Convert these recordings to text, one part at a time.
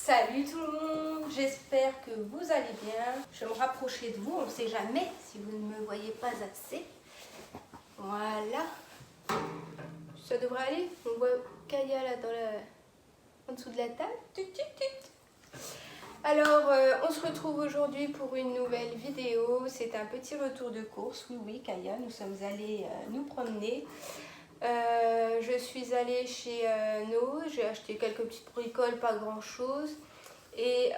Salut tout le monde, j'espère que vous allez bien. Je vais me rapprocher de vous, on ne sait jamais si vous ne me voyez pas assez. Voilà. Ça devrait aller. On voit Kaya là en dessous de la table. Alors, on se retrouve aujourd'hui pour une nouvelle vidéo. C'est un petit retour de course. Oui, Kaya, nous sommes allés nous promener. Je suis allée chez No, j'ai acheté quelques petites bricoles, pas grand chose. Et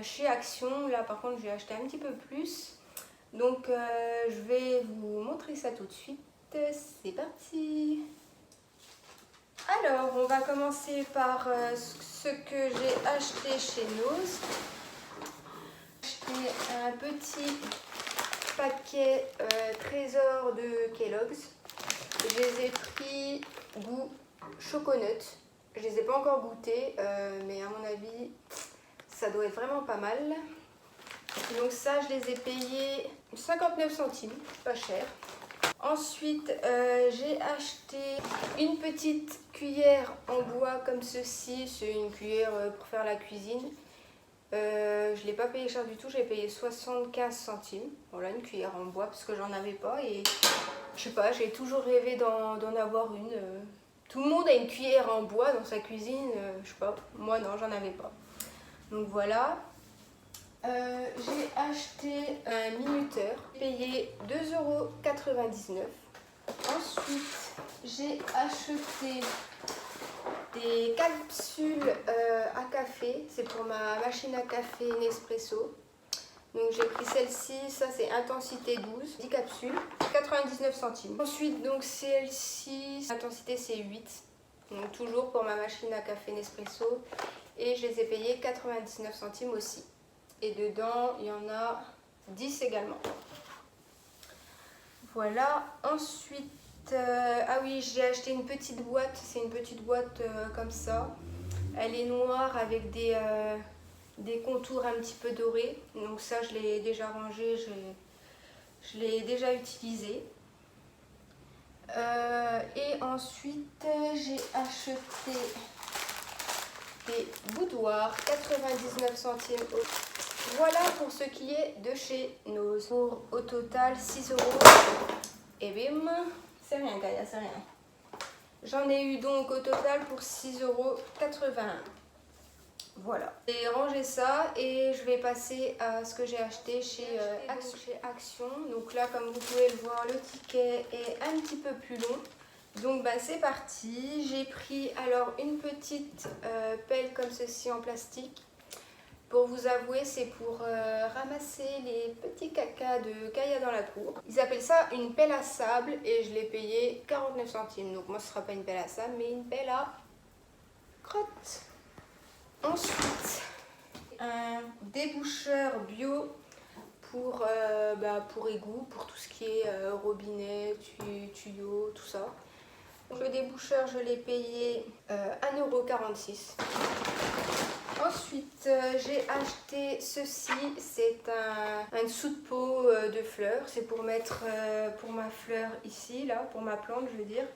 chez Action, là par contre j'ai acheté un petit peu plus. Donc je vais vous montrer ça tout de suite. C'est parti! Alors on va commencer par ce que j'ai acheté chez Noz. J'ai acheté un petit paquet trésor de Kellogg's. Je les ai pris goût choconut. Je les ai pas encore goûtés, mais à mon avis, ça doit être vraiment pas mal. Donc ça, je les ai payés 59 centimes, pas cher. Ensuite, j'ai acheté une petite cuillère en bois comme ceci. C'est une cuillère pour faire la cuisine. Je ne l'ai pas payé cher du tout, j'ai payé 75 centimes. Voilà, une cuillère en bois parce que j'en avais pas et je sais pas, j'ai toujours rêvé d'en avoir une. Tout le monde a une cuillère en bois dans sa cuisine, je sais pas, moi non, j'en avais pas. Donc voilà. J'ai acheté un minuteur, payé 2,99 €. Ensuite, j'ai acheté des capsules à café, c'est pour ma machine à café Nespresso. Donc j'ai pris celle-ci, ça c'est intensité 12, 10 capsules, 99 centimes. Ensuite donc celle-ci, intensité c'est 8, donc toujours pour ma machine à café Nespresso. Et je les ai payées 99 centimes aussi. Et dedans il y en a 10 également. Voilà, ensuite, ah oui, j'ai acheté une petite boîte, c'est une petite boîte comme ça. Elle est noire avec des contours un petit peu dorés. Donc ça, je l'ai déjà rangé, je l'ai déjà utilisé. Et ensuite, j'ai acheté des boudoirs, 99 centimes. Voilà pour ce qui est de chez Noz. Pour au total 6 €. Et bim, c'est rien Gaïa, c'est rien. J'en ai eu donc au total pour 6,81 €. Voilà. J'ai rangé ça et je vais passer à ce que j'ai acheté chez Action. Donc là, comme vous pouvez le voir, le ticket est un petit peu plus long. Donc bah, c'est parti. J'ai pris alors une petite pelle comme ceci en plastique. Pour vous avouer, c'est pour ramasser les petits cacas de Kaya dans la cour. Ils appellent ça une pelle à sable et je l'ai payé 49 centimes. Donc moi, ce ne sera pas une pelle à sable, mais une pelle à crotte. Ensuite, un déboucheur bio pour égout, pour tout ce qui est robinet, tuyau, tout ça. Le déboucheur, je l'ai payé 1,46 €. Ensuite, j'ai acheté ceci, c'est un dessous de pot de fleurs. C'est pour mettre pour ma fleur ici, là, pour ma plante, je veux dire.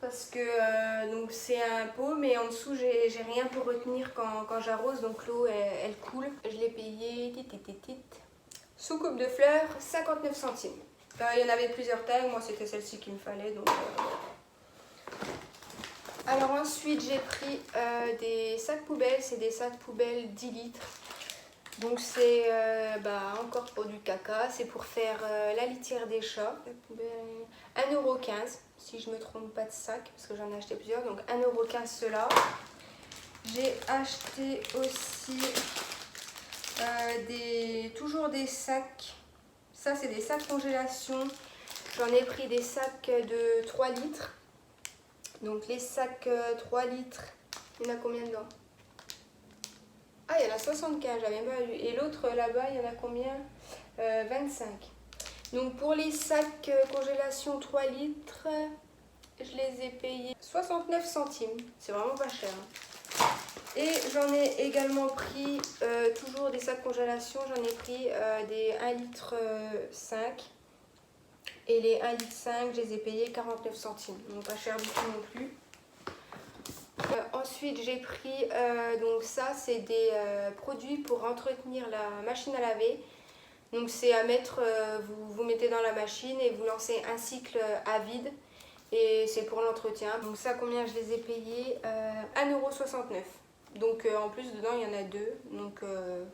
Parce que donc c'est un pot, mais en dessous, j'ai rien pour retenir quand j'arrose, donc l'eau, elle coule. Je l'ai payé, sous coupe de fleurs, 59 centimes. Il y en avait plusieurs tailles, moi c'était celle-ci qu'il me fallait, donc... Alors ensuite j'ai pris des sacs poubelles, c'est des sacs poubelles 10 litres. Donc c'est encore pour du caca, c'est pour faire la litière des chats. 1,15 € si je ne me trompe pas de sac, parce que j'en ai acheté plusieurs, donc 1,15 € ceux-là. J'ai acheté aussi toujours des sacs, ça c'est des sacs congélation. J'en ai pris des sacs de 3 litres. Donc les sacs 3 litres, il y en a combien dedans? Ah, il y en a 75, j'avais pas vu. Et l'autre là-bas, il y en a combien? 25. Donc pour les sacs congélation 3 litres, je les ai payés 69 centimes. C'est vraiment pas cher. Et j'en ai également pris, toujours des sacs congélation, j'en ai pris des 1,5 litre. Et les 1,5 litre, je les ai payés 49 centimes. Donc pas cher du tout non plus. Ensuite j'ai pris, donc ça c'est des produits pour entretenir la machine à laver. Donc c'est à mettre, vous mettez dans la machine et vous lancez un cycle à vide. Et c'est pour l'entretien. Donc ça, combien je les ai payés 1,69 €. Donc en plus dedans il y en a deux. Donc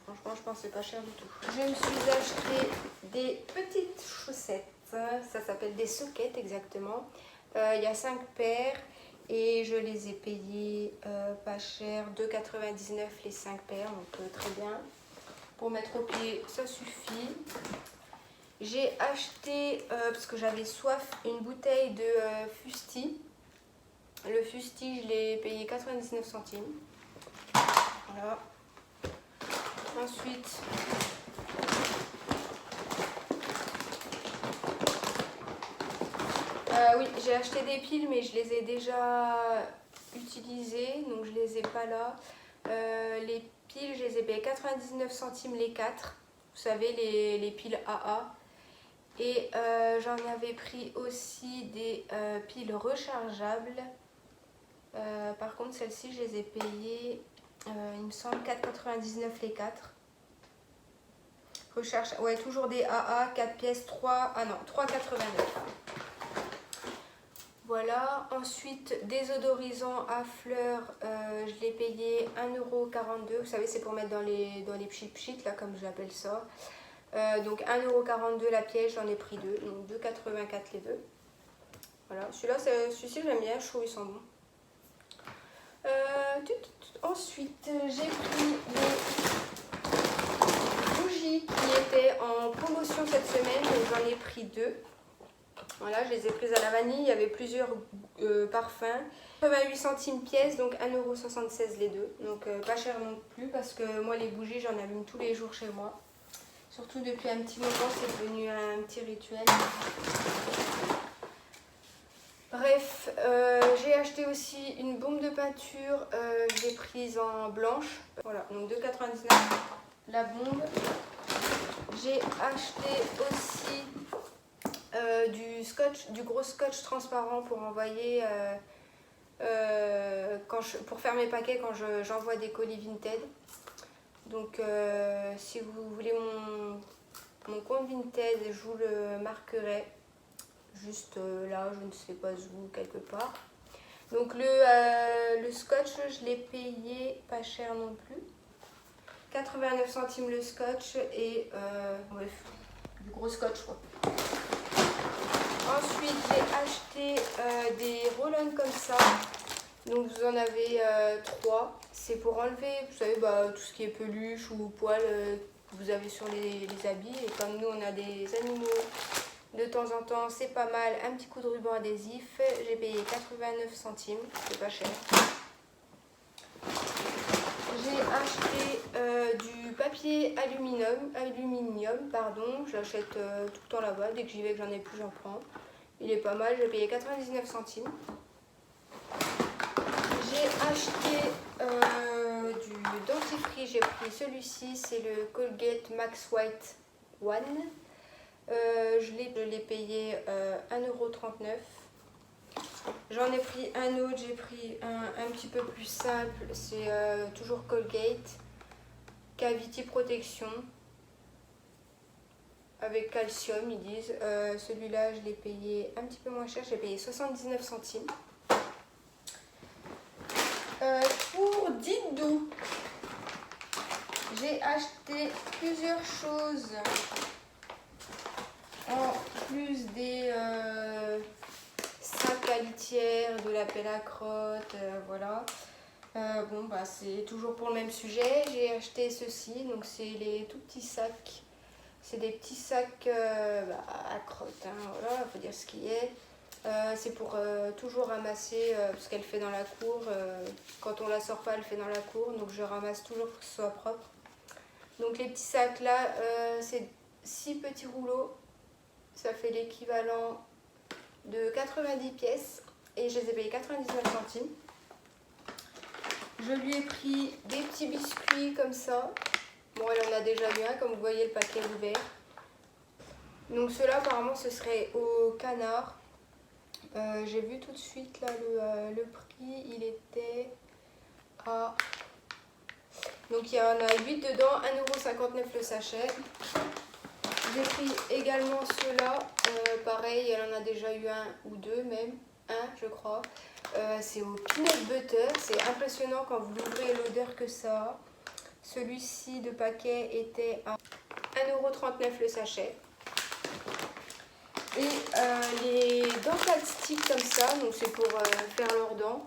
franchement je pense que c'est pas cher du tout. Je me suis acheté des petites chaussettes. Ça s'appelle des sockets exactement. Il y a 5 paires. Et je les ai payées pas cher, 2,99 € les 5 paires. Donc très bien. Pour mettre au pied, ça suffit. J'ai acheté, parce que j'avais soif, une bouteille de fusti. Le fusti, je l'ai payé 99 centimes. Voilà. Ensuite, oui, j'ai acheté des piles, mais je les ai déjà utilisées, donc je les ai pas là. Les piles, je les ai payées 99 centimes les 4. Vous savez, les piles AA. Et j'en avais pris aussi des piles rechargeables. Par contre, celles-ci, je les ai payées, il me semble, 4,99 les 4. Recharge, ouais, toujours des AA, 4 pièces, 3,89. Voilà. Ensuite, désodorisant à fleurs, je l'ai payé 1,42 €. Vous savez, c'est pour mettre dans les pchit là, comme j'appelle ça. Donc 1,42 € la pièce, j'en ai pris deux, donc 2,84 les deux. Voilà, celui-ci j'aime bien, je trouve ils sont bons. Ensuite, j'ai pris les bougies qui étaient en promotion cette semaine, donc j'en ai pris deux. Voilà, je les ai prises à la vanille, il y avait plusieurs parfums. 88 centimes pièce, donc 1,76 € les deux. Donc pas cher non plus parce que moi les bougies j'en allume tous les jours chez moi. Surtout depuis un petit moment, c'est devenu un petit rituel. Bref, j'ai acheté aussi une bombe de peinture, je l'ai prise en blanche. Voilà, donc 2,99 € la bombe. J'ai acheté aussi du gros scotch transparent pour envoyer, pour faire mes paquets quand j'envoie des colis Vinted. Donc si vous voulez mon compte Vinted, je vous le marquerai juste là, je ne sais pas où, quelque part. Donc le scotch, je l'ai payé pas cher non plus. 89 centimes le scotch et bref, du gros scotch quoi. Ensuite j'ai acheté des roll-on comme ça. Donc vous en avez 3. C'est pour enlever, vous savez, tout ce qui est peluche ou poils que vous avez sur les habits. Et comme nous on a des animaux de temps en temps, c'est pas mal. Un petit coup de ruban adhésif. J'ai payé 89 centimes, c'est pas cher. J'ai acheté du papier aluminium, pardon. Je l'achète tout le temps là-bas. Dès que j'y vais, que j'en ai plus, j'en prends. Il est pas mal, j'ai payé 99 centimes. J'ai acheté du dentifrice, j'ai pris celui-ci, c'est le Colgate Max White One. Je l'ai payé 1,39 €. J'en ai pris un autre, j'ai pris un petit peu plus simple, c'est toujours Colgate Cavity Protection avec calcium, ils disent. Celui-là, je l'ai payé un petit peu moins cher, j'ai payé 79 centimes. Pour Didou, j'ai acheté plusieurs choses en plus des sacs à litière, de la pelle à crotte, voilà. C'est toujours pour le même sujet. J'ai acheté ceci, donc c'est les tout petits sacs. C'est des petits sacs à crotte, hein, voilà, faut dire ce qui est. C'est pour toujours ramasser, parce qu'elle fait dans la cour. Quand on la sort pas, elle fait dans la cour. Donc je ramasse toujours pour que ce soit propre. Donc les petits sacs là, c'est 6 petits rouleaux. Ça fait l'équivalent de 90 pièces. Et je les ai payés 99 centimes. Je lui ai pris des petits biscuits comme ça. Bon, elle en a déjà eu un, comme vous voyez, le paquet est ouvert. Donc ceux-là, apparemment, ce serait au canard. J'ai vu tout de suite là le prix, il était Ah. Donc il y en a 8 dedans, 1,59 € le sachet. J'ai pris également ceux-là, pareil, elle en a déjà eu un ou deux même, un je crois. C'est au peanut butter, c'est impressionnant quand vous l'ouvrez l'odeur que ça a. Celui-ci de paquet était à 1,39 € le sachet. Et les dental sticks comme ça, donc c'est pour faire leurs dents.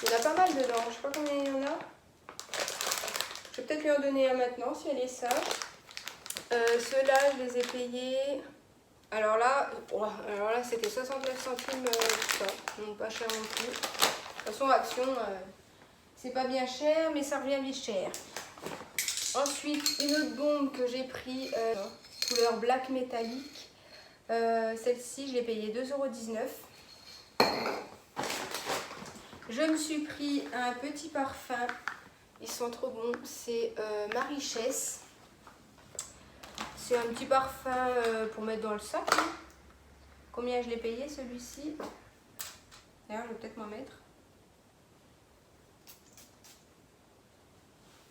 Il y en a pas mal dedans, je sais pas combien il y en a. Je vais peut-être lui en donner un maintenant si elle est sage. Ceux-là, je les ai payés. Alors là c'était 69 centimes tout ça, donc pas cher non plus. De toute façon, Action, c'est pas bien cher, mais ça revient vite cher. Ensuite, une autre bombe que j'ai pris, couleur black métallique. Celle-ci, je l'ai payée 2,19 €. Je me suis pris un petit parfum. Ils sont trop bons. C'est Marichesse. C'est un petit parfum pour mettre dans le sac. Hein. Combien je l'ai payé celui-ci? D'ailleurs, je vais peut-être m'en mettre.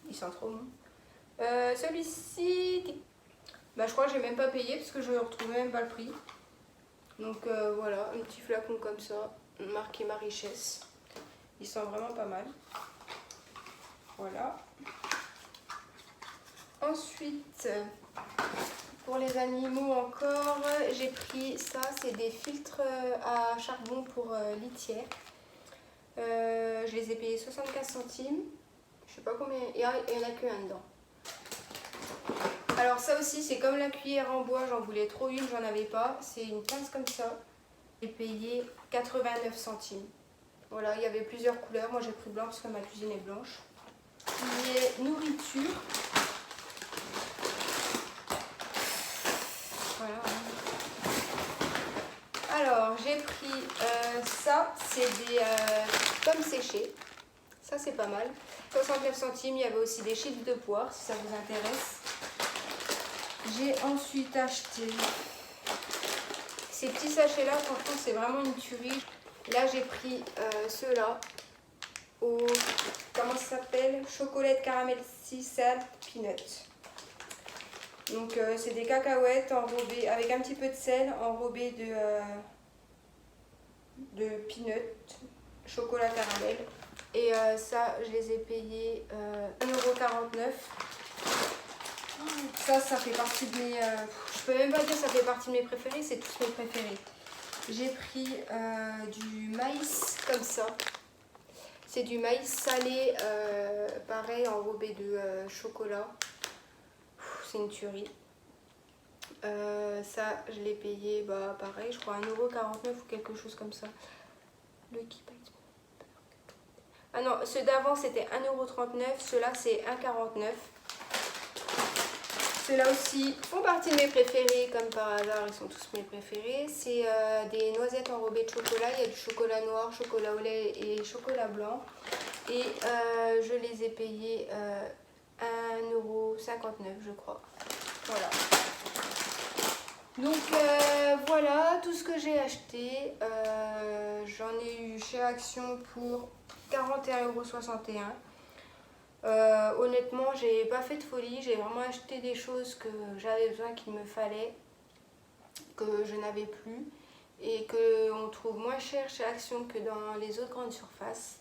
Ils sont trop bons. Celui-ci, bah, je crois que j'ai même pas payé parce que je ne retrouvais même pas le prix. Donc voilà, un petit flacon comme ça, marqué Marichesse. Ils sont vraiment pas mal. Voilà. Ensuite, pour les animaux encore, j'ai pris ça, c'est des filtres à charbon pour litière. Je les ai payés 75 centimes. Je sais pas combien, il n'y en a qu'un dedans. Alors ça aussi, c'est comme la cuillère en bois, j'en voulais trop une, j'en avais pas. C'est une pince comme ça. J'ai payé 89 centimes. Voilà, il y avait plusieurs couleurs. Moi j'ai pris blanc parce que ma cuisine est blanche. Il y a nourriture. Voilà. Alors j'ai pris ça, c'est des pommes séchées. Ça c'est pas mal. 69 centimes, il y avait aussi des chips de poire si ça vous intéresse. J'ai ensuite acheté ces petits sachets là, franchement c'est vraiment une tuerie. Là j'ai pris ceux-là au, comment ça s'appelle, chocolat caramel sea salt peanut. Donc c'est des cacahuètes enrobées avec un petit peu de sel, enrobées de peanut, chocolat caramel. Et ça je les ai payés 1,49 €. Ça fait partie de mes... je peux même pas dire ça fait partie de mes préférés, c'est tous mes préférés. J'ai pris du maïs comme ça. C'est du maïs salé, pareil, enrobé de chocolat. C'est une tuerie. Ça, je l'ai payé, bah pareil, je crois 1,49 € ou quelque chose comme ça. Le qui paye. Ah non, ceux d'avant c'était 1,39 €, ceux-là c'est 1,49 €. Ceux-là aussi font partie de mes préférés, comme par hasard, ils sont tous mes préférés. C'est des noisettes enrobées de chocolat. Il y a du chocolat noir, chocolat au lait et chocolat blanc. Et je les ai payés 1,59 € je crois. Voilà. Donc voilà tout ce que j'ai acheté. J'en ai eu chez Action pour 41,61 €. Honnêtement, j'ai pas fait de folie, j'ai vraiment acheté des choses que j'avais besoin, qu'il me fallait, que je n'avais plus et qu'on trouve moins cher chez Action que dans les autres grandes surfaces.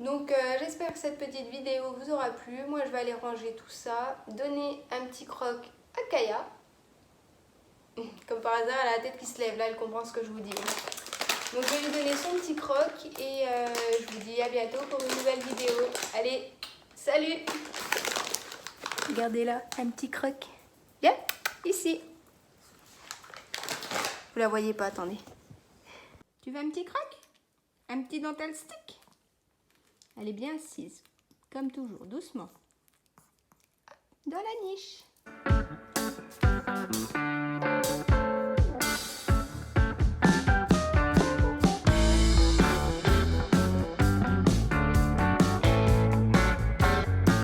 Donc j'espère que cette petite vidéo vous aura plu. Moi je vais aller ranger tout ça, donner un petit croc à Kaya. Comme par hasard, elle a la tête qui se lève, là elle comprend ce que je vous dis. Donc je vais lui donner son petit croc et je vous dis à bientôt pour une nouvelle vidéo. Allez, salut! Regardez là, un petit croc. Viens, ici. Vous la voyez pas, attendez. Tu veux un petit croc? Un petit dental stick? Elle est bien assise, comme toujours, doucement. Dans la niche.